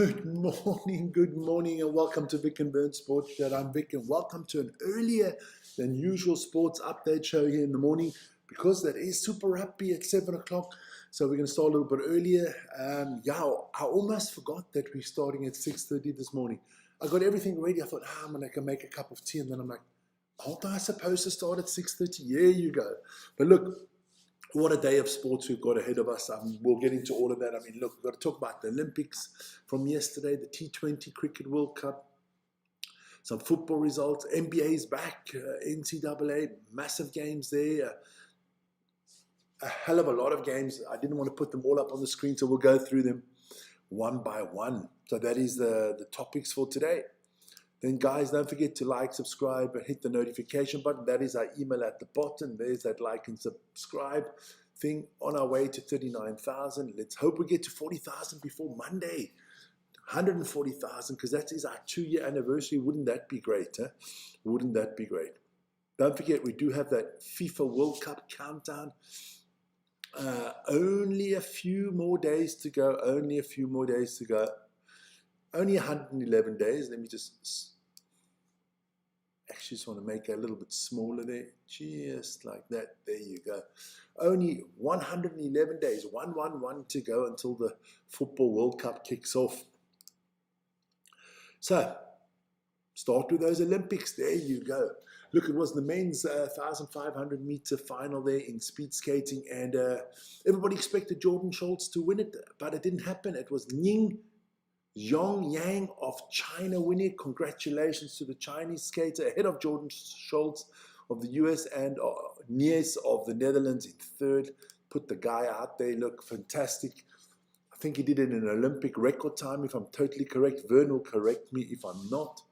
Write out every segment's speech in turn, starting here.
Good morning, and welcome to Vic and Burn Sports Chat. I'm Vic, and welcome to an earlier than usual sports update show here in the morning because that is Super Rugby at 7 o'clock. So we're going to start a little bit earlier. I almost forgot that we're starting at 6:30 this morning. I got everything ready. I thought, I'm going to make a cup of tea, and then I'm like, aren't I supposed to start at 6:30? There you go. But look, what a day of sports we've got ahead of us. We'll get into all of that. Look, we've got to talk about the Olympics from yesterday, the T20 Cricket World Cup, some football results. NBA's back, NCAA, massive games there. A hell of a lot of games. I didn't want to put them all up on the screen, so we'll go through them one by one. So that is the topics for today. Then guys, don't forget to like, subscribe, and hit the notification button. That is our email at the bottom. There's that like and subscribe thing. On our way to 39,000. Let's hope we get to 40,000 before Monday. 140,000, because that is our 2-year anniversary. Wouldn't that be great? Wouldn't that be great? Don't forget, we do have that FIFA World Cup countdown. Only a few more days to go. Only 111 days. Let me just actually want to make it a little bit smaller there. Just like that. There you go. Only 111 days. 111 to go until the Football World Cup kicks off. So, start with those Olympics. There you go. Look, it was the men's 1,500 meter final there in speed skating, and everybody expected Jordan Schultz to win it, but it didn't happen. It was Ning Zhongyang of China winning. Congratulations to the Chinese skater ahead of Jordan Schultz of the US and Nies of the Netherlands in third. Put the guy out there. Look, fantastic. I think he did it in an Olympic record time, if I'm totally correct. Vern will correct me if I'm not.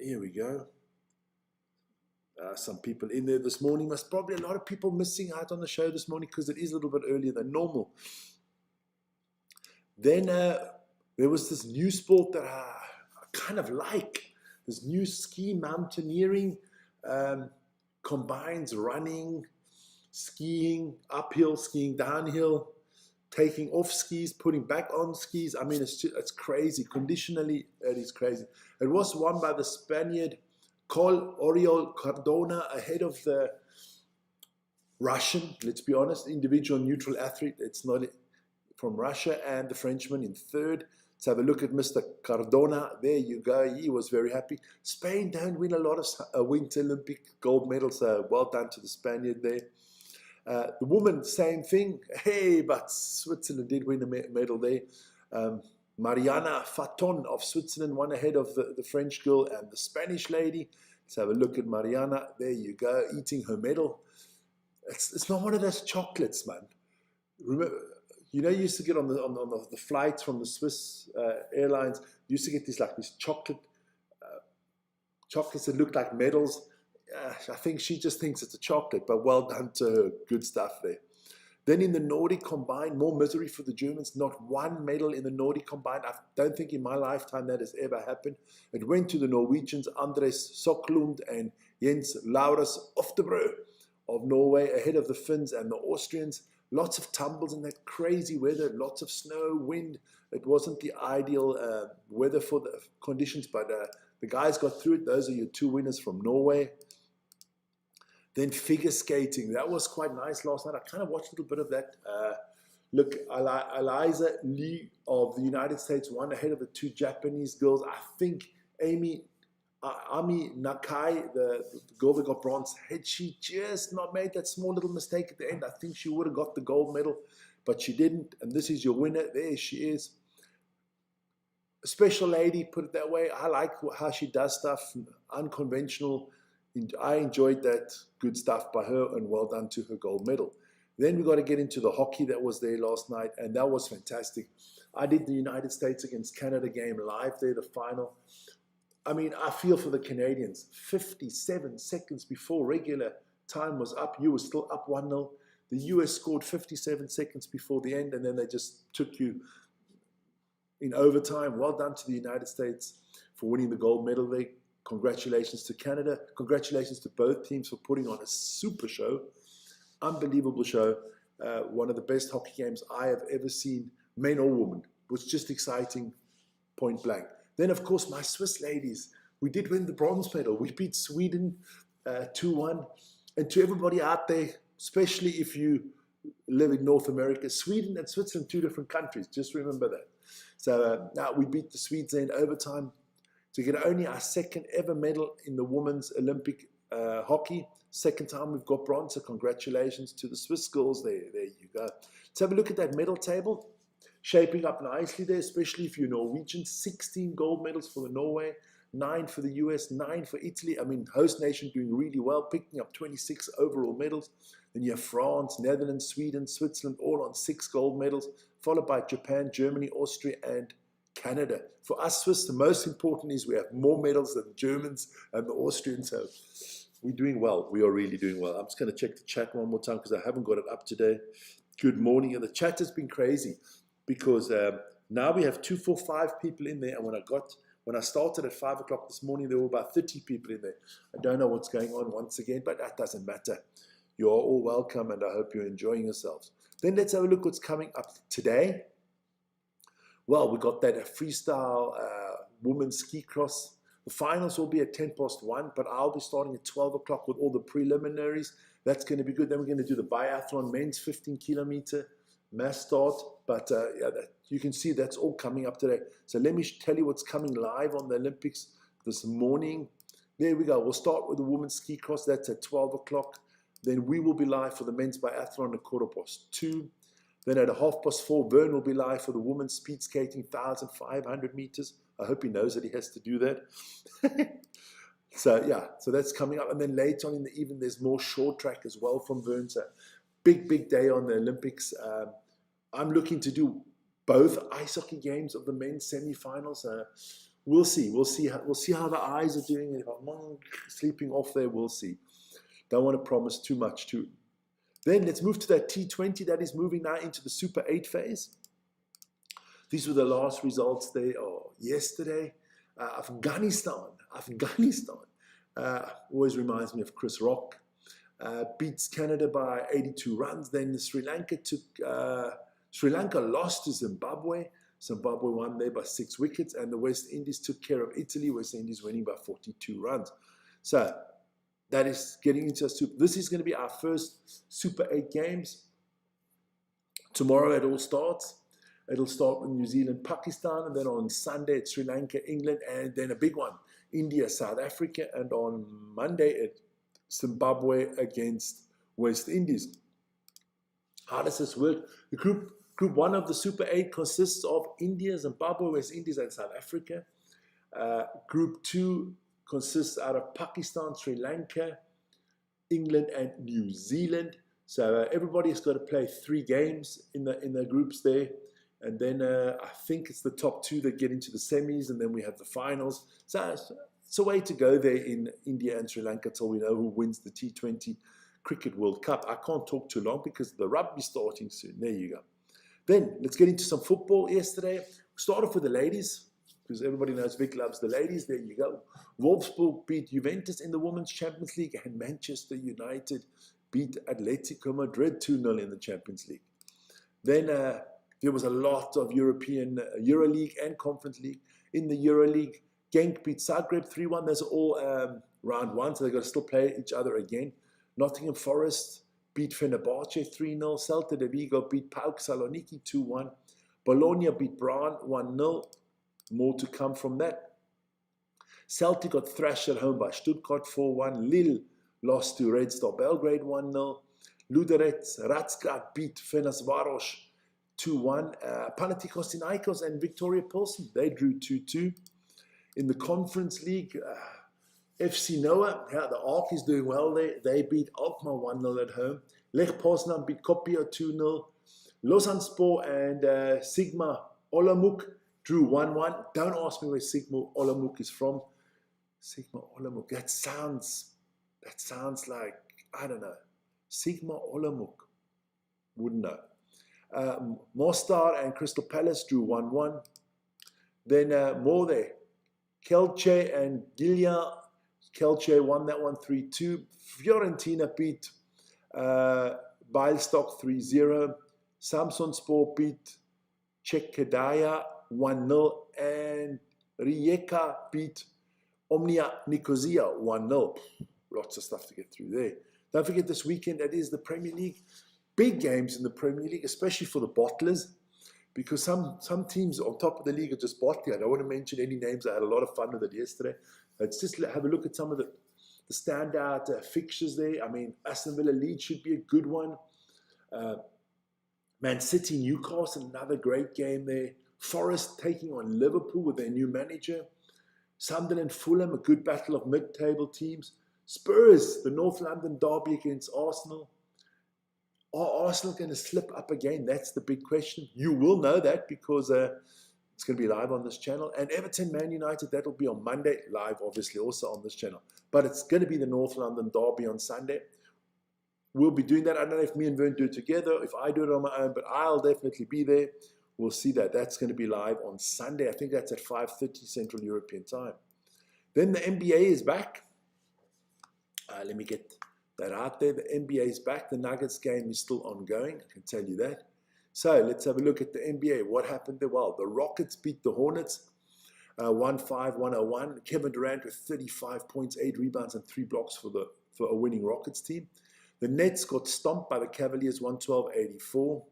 Here we go. Some people in there this morning. There's probably a lot of people missing out on the show this morning because it is a little bit earlier than normal. Then there was this new sport that I kind of like. This new ski mountaineering, combines running, skiing, uphill, skiing downhill, taking off skis, putting back on skis. It's crazy. Conditionally, it is crazy. It was won by the Spaniard Col Oriol Cardona ahead of the Russian, let's be honest, individual neutral athlete. It's not from Russia, and the Frenchman in third. Let's have a look at Mr. Cardona. There you go. He was very happy. Spain don't win a lot of Winter Olympic gold medals. So well done to the Spaniard there. The woman, same thing. Hey, but Switzerland did win a medal there. Mariana Faton of Switzerland won ahead of the French girl and the Spanish lady. Let's have a look at Mariana. There you go, eating her medal. It's not one of those chocolates, man. Remember, you used to get on the flights from the Swiss airlines. You used to get these chocolates that look like medals. I think she just thinks it's a chocolate, but well done to her. Good stuff there. Then in the Nordic combined, more misery for the Germans. Not one medal in the Nordic combined. I don't think in my lifetime that has ever happened. It went to the Norwegians, Andres Soklund and Jens Laurus Oftebro of Norway, ahead of the Finns and the Austrians. Lots of tumbles in that crazy weather, lots of snow, wind. It wasn't the ideal weather for the conditions, but the guys got through it. Those are your two winners from Norway. Then figure skating. That was quite nice last night. I kind of watched a little bit of that. Look, Eliza Lee of the United States won ahead of the two Japanese girls. I think Ami Nakai, the girl that got bronze, had she just not made that small little mistake at the end, I think she would have got the gold medal, but she didn't. And this is your winner. There she is. A special lady, put it that way. I like how she does stuff, unconventional. I enjoyed that. Good stuff by her, and well done to her gold medal. Then we got to get into the hockey that was there last night, and that was fantastic. I did the United States against Canada game live there, the final. I feel for the Canadians. 57 seconds before regular time was up, you were still up 1-0. The US scored 57 seconds before the end, and then they just took you in overtime. Well done to the United States for winning the gold medal there. Congratulations to Canada. Congratulations to both teams for putting on a super show. Unbelievable show. One of the best hockey games I have ever seen, men or women. It was just exciting. point blank. Then, of course, my Swiss ladies, we did win the bronze medal. We beat Sweden 2-1. And to everybody out there, especially if you live in North America, Sweden and Switzerland, 2 different countries. Just remember that. So now we beat the Swedes in overtime to get only our second ever medal in the women's Olympic hockey. Second time we've got bronze, so congratulations to the Swiss girls there. There you go. Let's have a look at that medal table. Shaping up nicely there, especially if you're Norwegian. 16 gold medals for the Norway, 9 for the US, 9 for Italy. I mean, host nation doing really well, picking up 26 overall medals. Then you have France, Netherlands, Sweden, Switzerland, all on 6 gold medals, followed by Japan, Germany, Austria, and Canada. For us Swiss, the most important is we have more medals than the Germans and the Austrians. So we're doing well. We are really doing well. I'm just going to check the chat one more time because I haven't got it up today. Good morning. And the chat has been crazy because now we have 245 people in there. And when I started at 5 o'clock this morning, there were about 30 people in there. I don't know what's going on once again, but that doesn't matter. You are all welcome, and I hope you're enjoying yourselves. Then let's have a look what's coming up today. Well, we got that freestyle women's ski cross. The finals will be at 1:10, but I'll be starting at 12 o'clock with all the preliminaries. That's going to be good. Then we're going to do the biathlon, men's 15-kilometer mass start. But yeah, you can see that's all coming up today. So let me tell you what's coming live on the Olympics this morning. There we go. We'll start with the women's ski cross. That's at 12 o'clock. Then we will be live for the men's biathlon at 2:15. Then at 4:30, Vern will be live for the women's speed skating 1,500 meters. I hope he knows that he has to do that. So yeah, so that's coming up. And then later on in the evening, there's more short track as well from Vern. So big day on the Olympics. I'm looking to do both ice hockey games of the men's semifinals. We'll see. We'll see how the eyes are doing. If I'm sleeping off there, we'll see. Don't want to promise too much too. Then let's move to that T20 that is moving now into the Super 8 phase. These were the last results there yesterday. Afghanistan always reminds me of Chris Rock. Beats Canada by 82 runs. Then Sri Lanka lost to Zimbabwe. Zimbabwe won there by 6 wickets, and the West Indies took care of Italy. West Indies winning by 42 runs. So that is getting into a super. This is going to be our first Super 8 games. Tomorrow it all starts. It'll start with New Zealand, Pakistan, and then on Sunday it's Sri Lanka, England, and then a big one, India, South Africa, and on Monday it's Zimbabwe against West Indies. How does this work? The group 1 of the Super 8 consists of India, Zimbabwe, West Indies, and South Africa. Group 2 consists out of Pakistan, Sri Lanka, England, and New Zealand. So everybody's got to play 3 games in the groups there. And then I think it's the top 2 that get into the semis, and then we have the finals. So it's a way to go there in India and Sri Lanka till we know who wins the T20 Cricket World Cup. I can't talk too long because the rugby's starting soon. There you go. Then let's get into some football yesterday. We start off with the ladies, because everybody knows Vic loves the ladies. There you go. Wolfsburg beat Juventus in the Women's Champions League, and Manchester United beat Atletico Madrid 2-0 in the Champions League. Then there was a lot of European Euroleague and Conference League. In the Euroleague, Genk beat Zagreb 3-1. Those are all round 1, so they've got to still play each other again. Nottingham Forest beat Fenerbahce 3-0. Celta de Vigo beat PAOK Saloniki 2-1. Bologna beat Brann 1-0. More to come from that. Celtic got thrashed at home by Stuttgart 4-1. Lille lost to Red Star Belgrade 1-0. Ludogorets Razgrad beat Ferencváros 2-1. Panathinaikos and Victoria Pilsen, they drew 2-2. In the Conference League, FC Noah, the Ark is doing well there. They beat Alkmaar 1-0 at home. Lech Poznan beat Skopje 2-0. Lausanne-Spor and Sigma Olomouc drew 1-1. Don't ask me where Sigma Olomouc is from. Sigma Olomouc, that sounds like, I don't know. Sigma Olomouc, wouldn't know. Mostar and Crystal Palace drew 1-1. Then more there. Kelce and Gillia. Kelce won that one 3-2. Fiorentina beat Bialystok 3-0. Samsunspor beat Czechia 1-0, and Rijeka beat Omnia Nicosia 1-0. Lots of stuff to get through there. Don't forget this weekend, that is the Premier League. Big games in the Premier League, especially for the bottlers, because some teams on top of the league are just bottling. I don't want to mention any names. I had a lot of fun with it yesterday. Let's just have a look at some of the standout fixtures there. I mean, Aston Villa Leeds should be a good one. Man City Newcastle, another great game there. Forest taking on Liverpool with their new manager. Sunderland Fulham, a good battle of mid-table teams. Spurs, the North London derby against Arsenal. Are Arsenal going to slip up again? That's the big question. You will know that because it's going to be live on this channel. And Everton Man United, that'll be on Monday, live obviously also on this channel. But it's going to be the North London derby on Sunday. We'll be doing that. I don't know if me and Vern do it together, if I do it on my own, but I'll definitely be there. We'll see that. That's going to be live on Sunday. I think that's at 5:30 Central European time. Then the NBA is back. Let me get that out there. The NBA is back. The Nuggets game is still ongoing. I can tell you that. So let's have a look at the NBA. What happened there? Well, the Rockets beat the Hornets 105-101. Kevin Durant with 35 points, 8 rebounds, and 3 blocks for a winning Rockets team. The Nets got stomped by the Cavaliers 112-84.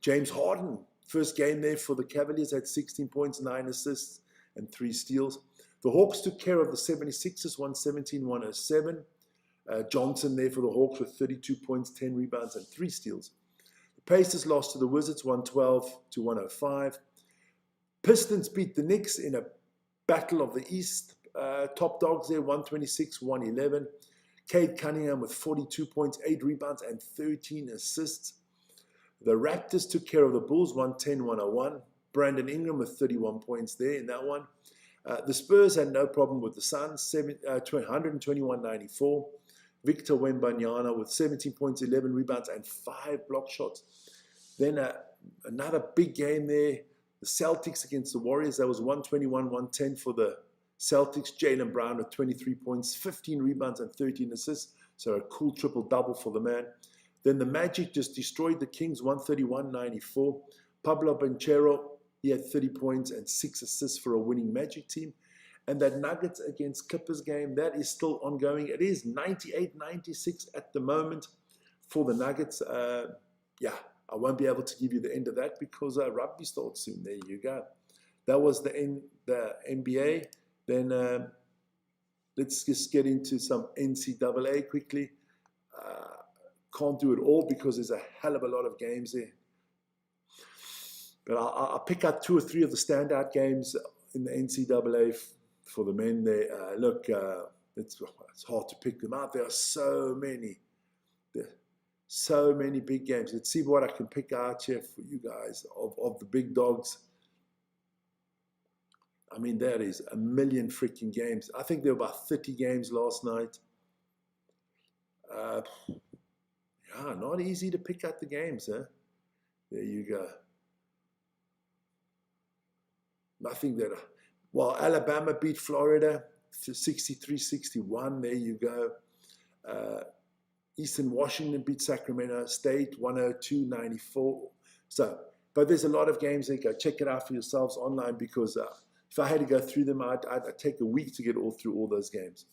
James Harden, first game there for the Cavaliers, had 16 points, 9 assists, and 3 steals. The Hawks took care of the 76ers 117-107. Johnson there for the Hawks with 32 points, 10 rebounds, and 3 steals. The Pacers lost to the Wizards 112-105. Pistons beat the Knicks in a battle of the East. Top dogs there 126-111. Cade Cunningham with 42 points, 8 rebounds, and 13 assists. The Raptors took care of the Bulls 110-101. Brandon Ingram with 31 points there in that one. The Spurs had no problem with the Suns, 121-94. Victor Wembanyama with 17 points, 11 rebounds, and 5 block shots. Then another big game there. The Celtics against the Warriors. That was 121-110 for the Celtics. Jaylen Brown with 23 points, 15 rebounds, and 13 assists. So a cool triple-double for the man. Then the Magic just destroyed the Kings 131-94. Pablo Banchero, he had 30 points and 6 assists for a winning Magic team. And that Nuggets against Clippers game, that is still ongoing. It is 98-96 at the moment for the Nuggets. Yeah, I won't be able to give you the end of that because rugby starts soon. There you go. That was the NBA. Then let's just get into some NCAA quickly. Can't do it all because there's a hell of a lot of games there. But I'll pick out 2 or 3 of the standout games in the NCAA for the men there. Look, it's hard to pick them out. There are so many. There are so many big games. Let's see what I can pick out here for you guys of the big dogs. I mean, that is a million freaking games. I think there were about 30 games last night. Yeah, not easy to pick out the games, huh? There you go. Nothing that... Well, Alabama beat Florida 63-61. There you go. Eastern Washington beat Sacramento State 102-94. So, but there's a lot of games there. Go check it out for yourselves online because if I had to go through them, I'd take a week to get through all those games.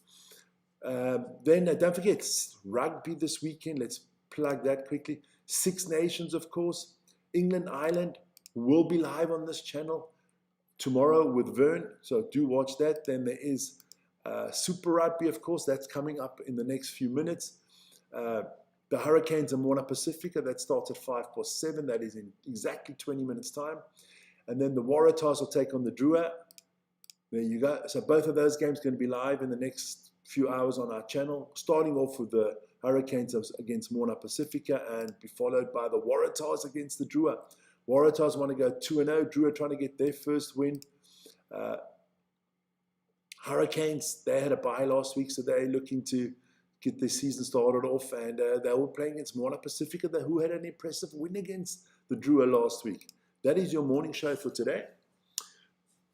Then don't forget, rugby this weekend. Let's plug that quickly. Six Nations, of course. England, Ireland will be live on this channel tomorrow with Vern, so do watch that. Then there is Super Rugby, of course, that's coming up in the next few minutes. The Hurricanes and Moana Pacifica, that starts at 7:05. That is in exactly 20 minutes time. And then the Waratahs will take on the Drua. There you go. So both of those games are going to be live in the next few hours on our channel, starting off with the Hurricanes against Moana Pacifica and be followed by the Waratahs against the Drua. Waratahs want to go 2-0. Drua trying to get their first win. Hurricanes, they had a bye last week, so they're looking to get their season started off. And they were playing against Moana Pacifica, who had an impressive win against the Drua last week. That is your morning show for today.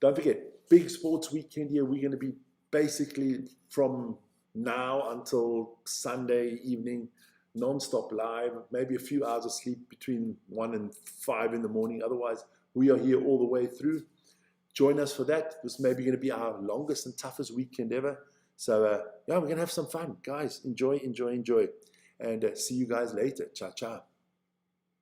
Don't forget, big sports weekend here. We're going to be basically from now until Sunday evening, non-stop live, maybe a few hours of sleep between 1 and 5 in the morning. Otherwise, we are here all the way through. join us for that. This may be going to be our longest and toughest weekend ever. So, yeah, we're going to have some fun. Guys, enjoy. And see you guys later. Ciao, ciao.